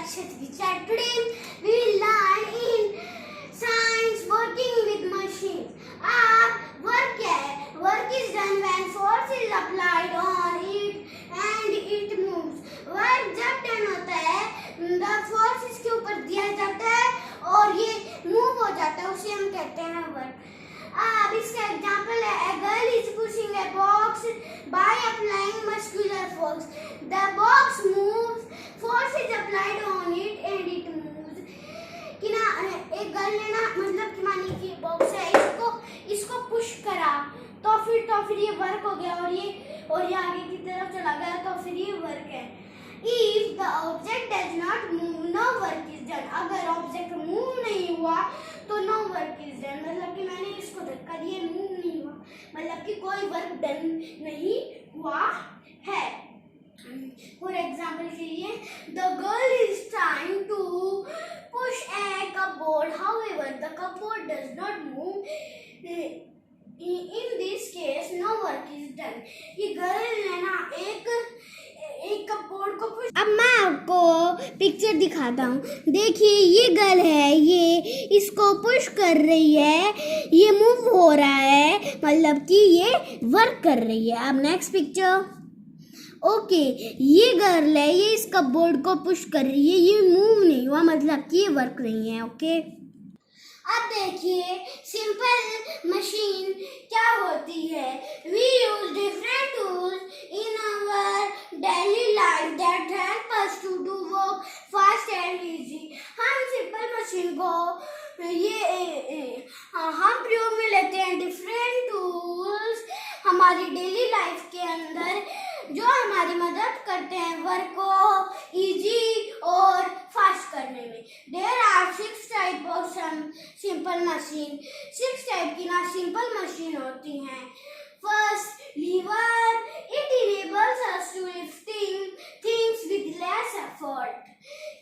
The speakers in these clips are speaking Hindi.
Rakshit Vichar. Today we will learn in science working with machines. Work क्या है? Work is done when force is applied on it and it moves. Work जब done होता है, the force इसके ऊपर दिया जाता है और ये move हो जाता है, उसे हम कहते हैं work. अब इसका एग्जाम्पल है, a girl is pushing a box by applying muscular force. The box moves, force is applied on it and it moves. कि ना एक गर्ल ने ना मतलब कि मानी कि बॉक्स है, इसको पुश करा तो फिर ये वर्क हो गया और ये आगे की तरफ चला गया तो फिर ये वर्क है. If the object does not move, no work is done. अगर ऑब्जेक्ट मूव नहीं हुआ तो नो वर्क इज डन. मतलब कि मैंने इसको धक्का दिया, मूव नहीं हुआ, मतलब कि कोई वर्क डन नहीं हुआ है. फॉर एग्जाम्पल के लिए, the girl is trying to push a cupboard, however the cupboard does not move. In this case no work is done. ये गर्ल ने ना एक कपबोर्ड को पुश. अब मैं आपको पिक्चर दिखाता हूँ. देखिए ये गर्ल है, ये इसको पुश कर रही है, ये मूव हो रहा है, मतलब कि ये वर्क कर रही है. अब नेक्स्ट पिक्चर. ओके, ये गर्ल है, ये इस कपबोर्ड को पुश कर रही है, ये मूव नहीं हुआ, मतलब कि ये वर्क नहीं है. ओके, अब देखिए सिंपल मशीन क्या होती है. We use different tools in our daily life that help us to do work fast and easy. हम सिंपल मशीन को हम प्रयोग में लेते हैं डिफरेंट टूल्स हमारी डेली लाइफ के अंदर जो हमारी मदद करते हैं वर्क को इजी और फास्ट करने में. There are 6 type of simple machine. 6 type की ना सिंपल मशीन होती हैं. First, lever. It enables us to lifting things with less effort.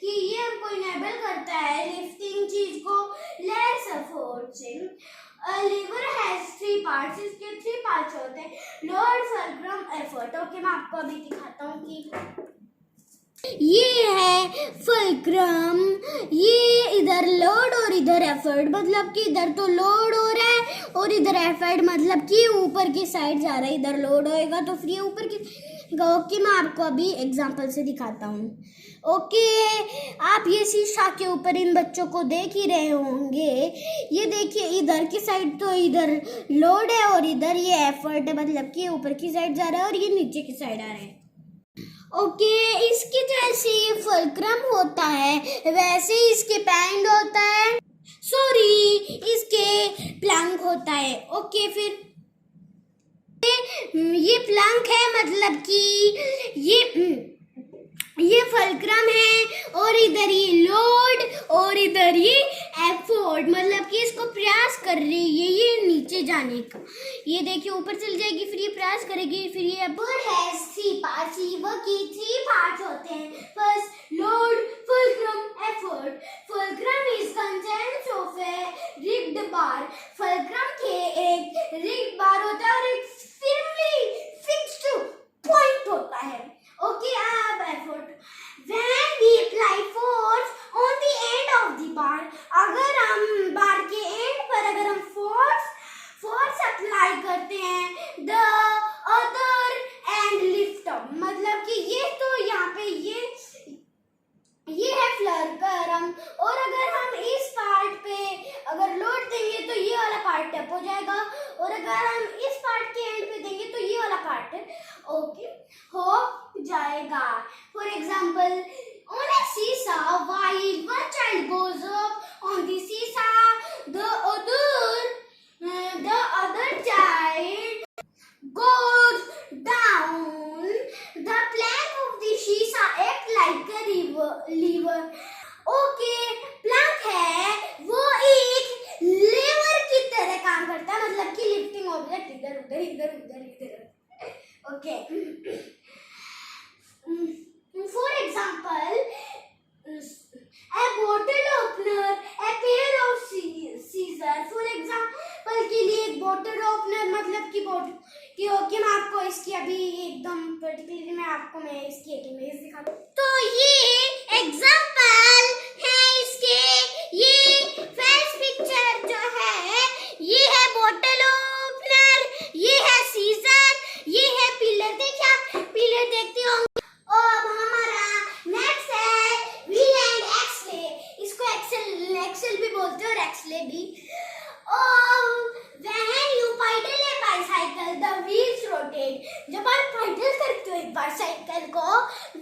कि ये हमको इनेबल करता है लिफ्टिंग चीज को लेस एफर्ट से. Lever has 3 parts. इसके 3 पार्ट्स होते हैं, लोड, फुलक्रम, एफर्ट. ओके, मैं आपको अभी दिखाता हूँ कि ये है फुलक्रम, ये इधर लोड और इधर एफर्ट. मतलब कि इधर तो लोड हो रहा है और इधर एफर्ट, मतलब कि ऊपर की साइड जा रहा है. इधर लोड होएगा तो फिर ये ऊपर की. ओके, मैं आपको अभी एग्जांपल से दिखाता हूँ. ओके, आप ये शीशा के ऊपर इन बच्चों को देख ही रहे होंगे. ये देखिए इधर की साइड तो इधर लोड है और इधर ये एफर्ट है, मतलब कि ऊपर की साइड जा रहा है और ये नीचे की साइड आ रहा है. ओके, इसकी जैसे ये फुलक्रम होता है वैसे ही इसके पैंड होता है, सॉरी इसके प्लंक होता है. ओके, फिर ये प्लंक है, मतलब कि ये फुलक्रम है और इधर ये लोड और इधर ये एफर्ट, मतलब कि इसको प्रयास कर रही है ये नीचे जाने का. ये देखिए ऊपर चल जाएगी, फिर ये प्रयास करेगी, फिर ये है 3 पार्ट्स. लीवर की 3 पार्ट्स होते हैं. First, load, fulcrum, effort. Fulcrum is contents of A rigged bar. Fulcrum के एक रिग्ड बार होता है और एक firmly fixed point होता है. ओके, अब effort. When we apply force on the end of the bar, अगर हम बार के एंड पर अगर हम फोर्स अप्लाई करते हैं, the other end lift up. मतलब कि ये तो यहाँ पे ये है फुलक्रम और अगर हम इस पार्ट पे अगर लोड देंगे तो ये वाला पार्ट टप हो जाएगा और अगर हम इस पार्ट के एंड पे देंगे तो ये वाला पार्ट ओके हो जाएगा. फॉर एग्जाम्पल, ऑन ए सीसा while one child goes up on the seesaw, the other child goes down. The plank of the seesaw act like a lever. Okay, Planck है वो एक लेवर की तरह काम करता है, मतलब कि लिफ्टिंग ऑब्जेक्ट इधर उधर इधर उधर इधर. Okay, for example, a bottle opener, a pair of scissors. For example के लिए एक बॉटल ओपनर, मतलब कि ओके, मैं आपको इसकी अभी एकदम पर्टिकुलरली मैं इसकी एक इमेज दिखाता हूँ. तो ये एग्जांपल एक्सले भी। When you pedal a bicycle, the wheels rotate. जब आप पैडल करते हो एक बाइसाइकिल को,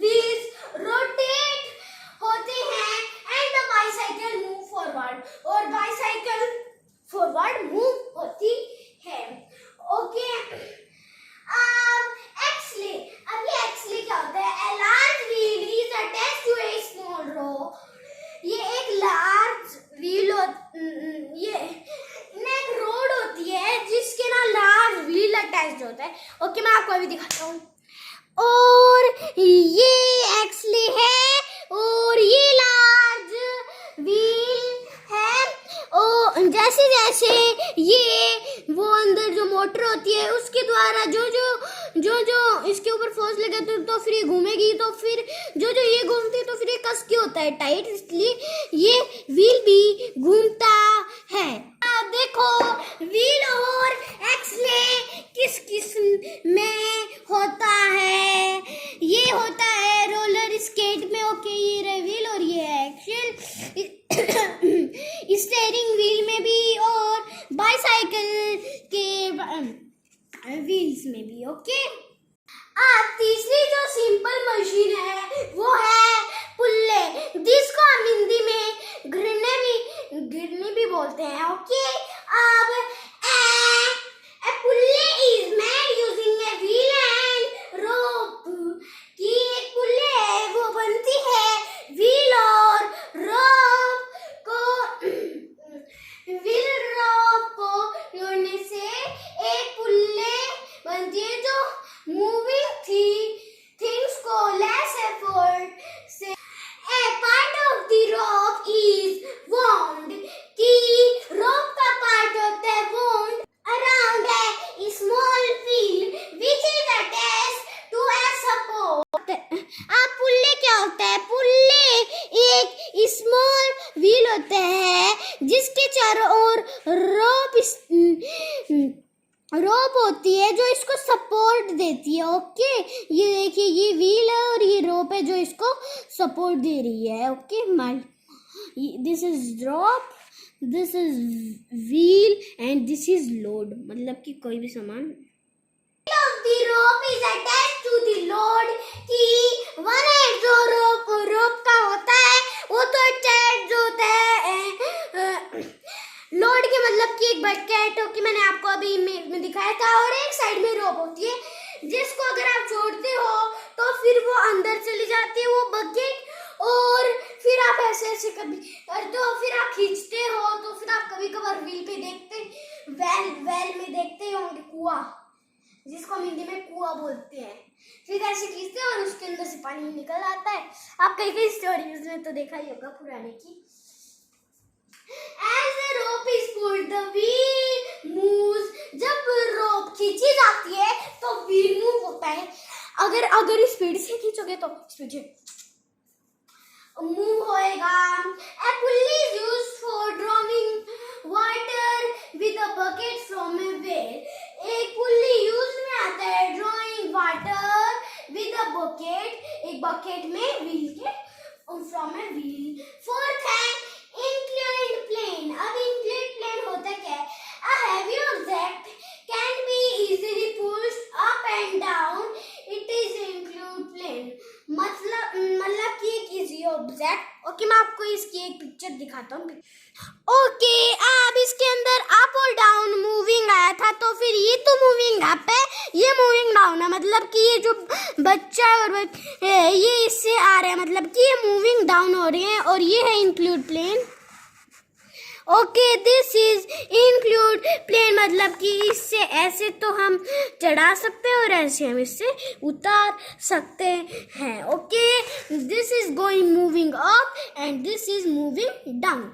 wheels rotate होते हैं and the bicycle move forward. और बाइसाइकिल forward move होती है। ओके, एक्सले। अब ये एक्सले क्या होता है? A large wheel is attached to a small rope. ये एक लार्ज व्हील ये एक रोड होती है जिसके ना लार्ज व्हील अटैच्ड होता है। ओके, मैं आपको अभी दिखाता हूँ। और ये एक्सले है और ये लार्ज व्हील है। और जैसे जैसे ये वो अंदर जो मोटर होती है उसके द्वारा जो इसके ऊपर फोर्स लगे तो फिर ये घूमेगी, तो फिर जो ये घूमती है तो फिर ये कस के होता है टाइट, इसलिए ये व्हील भी घूमता है। आप देखो व्हील और एक्सले किस किस्म में होता है। ये होता है रोलर स्केट में। ओके, ये रहे व्हील और ये एक्सल स्टीयरिंग व्हील में भी और बाइसाइकिल के व्हील्स में भी। ओके, अब तीसरी जो सिंपल मशीन है वो है पुल्ले, जिसको हम हिंदी में घिरनी भी बोलते हैं। ओके, अब a pulley is made using a wheel and rope. कि एक पुल्ले है वो बनती है व्हील और रोप को जोड़ने से एक पुल्ले बनती है जो मूविंग थिंग्स को लेस एफर्ट से। A part of the rope is wound। कि रोप का पार्ट होता है wound around a small wheel which is attached to a support। अब पुल्ले क्या होता है? पुल्ले एक स्मॉल व्हील होता है जिसके चारों ओर रोप होती है जो इसको सपोर्ट देती है। ओके, ये देखिए ये व्हील है और ये रोप है जो इसको सपोर्ट दे रही है। Okay, this is rope, this is wheel and this is load, मतलब कि कोई भी सामान। The rope is attached to the load। कि वन एंड जो रोप का होता है वो तो अटैच होता है लोड के, मतलब कि एक बकेट हो कि मैंने आपको अभी इमेज में दिखाया था, और एक साइड में रोप होती है जिसको अगर आप छोड़ते हो तो फिर वो अंदर चली जाती है वो बकेट, और फिर आप ऐसे ऐसे कभी करते हो, फिर आप खींचते हो, तो फिर आप कभी कभार व्हील पे देखते वेल में देखते होंगे कुआं, जिसको हम हिंदी में कुआं बोलते हैं। फिर ऐसे खींचते हैं और उसके अंदर से पानी निकल आता है। आप कई स्टोरीज में तो देखा ही होगा पुराने की। As the rope is pulled, the wheel moves। जब रोप खींची जाती है तो व्हील मूव होता है। अगर स्पीड से खींचोगे तो स्पीड से मूव होएगा। A pulley is used for drawing water with a bucket from a well। एक पुल्ली यूज में आता है drawing water with a bucket, एक बकेट में व्हील के फ्रॉम ए व्हील। फोर्थ है इंक्लाइंड प्लेन। अब इंक्लाइंड प्लेन होता क्या है? A heavy object can be easily pushed up and down, it is inclined plane। मतलब कि एक इजी ऑब्जेक्ट। ओके, मैं आपको इसकी एक पिक्चर दिखाता हूँ। ओके, अब इसके अंदर अप और डाउन मूविंग आया था, तो फिर ये तो मूविंग अप है, ये मूविंग डाउन है, मतलब कि ये जो बच्चा और ये इससे आ रहा है, मतलब कि ये मूविंग डाउन हो रही है, और ये है inclined plane. Okay, this is inclined plane, मतलब कि इससे ऐसे तो हम चढ़ा सकते हैं और ऐसे हम इससे उतार सकते हैं। Okay, this is going moving up and this is moving down.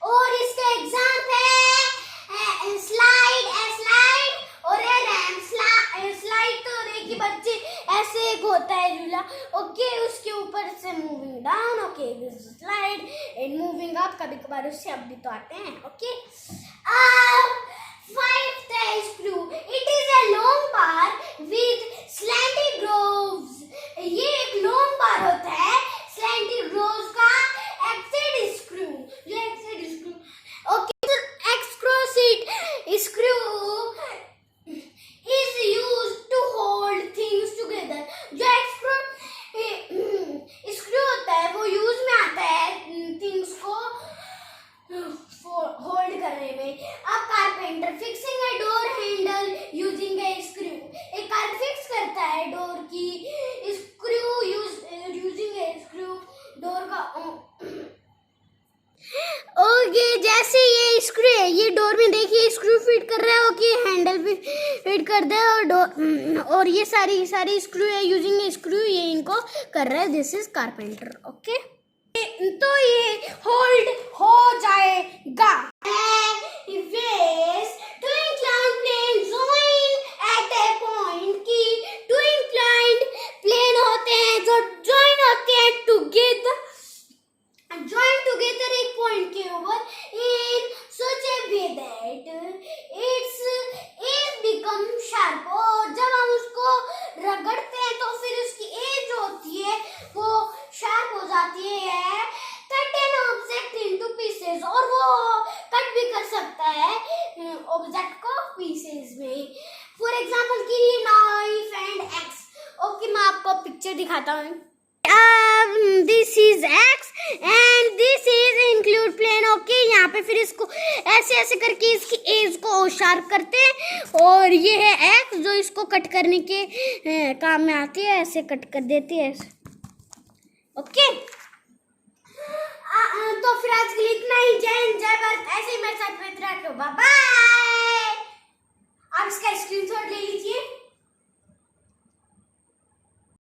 और इसका एग्जाम है स्लाइड और रैम। स्लाइड तो देखिए बच्चे ऐसे एक होता है झूला। ओके, उसके ऊपर से moving down. Okay, this slide and moving up, कभी कभार उससे अप भी तो आते हैं। ओके, fifth है screw। It is a long bar with slanty grooves। ये एक long bar होता है slanty grooves का एक्सेड स्क्रू, जो एक्सेड ये डोर में देखिए स्क्रू फिट कर रहा है, ओके हैंडल भी फिट कर दे और डोर और ये सारी स्क्रू है, यूजिंग स्क्रू ये इनको कर रहा है। This is carpenter. ओके तो ये होल्ड हो जाएगा। Two inclined plane join at a point की टू इंक्लाइंड प्लेन होते हैं जो जॉइन होते हैं टुगेदर एक पॉइंट के ऊपर इन such a way that its edge become sharp। और जब हम उसको रगड़ते हैं तो फिर उसकी एज होती है वो शार्प हो जाती है। Cut an object into pieces, और वो कट भी कर सकता है ऑब्जेक्ट को पीसेस में। फॉर एग्जांपल की नाइफ एंड एक्स। ओके मैं आपको पिक्चर दिखाता हूँ। This is axe and this is inclined plane. Okay यहाँ पे फिर इसको ऐसे करके इसकी एज को शार्प करते हैं, और ये है एक्स जो इसको कट करने के काम में आती है, ऐसे कट कर देती है। ओके तो फिर आज के लिए इतना ही। जय हिंद जय भारत। ऐसे ही मेरे साथ मित्र रखो। Bye bye. आप इसका स्क्रीनशॉट ले लीजिए।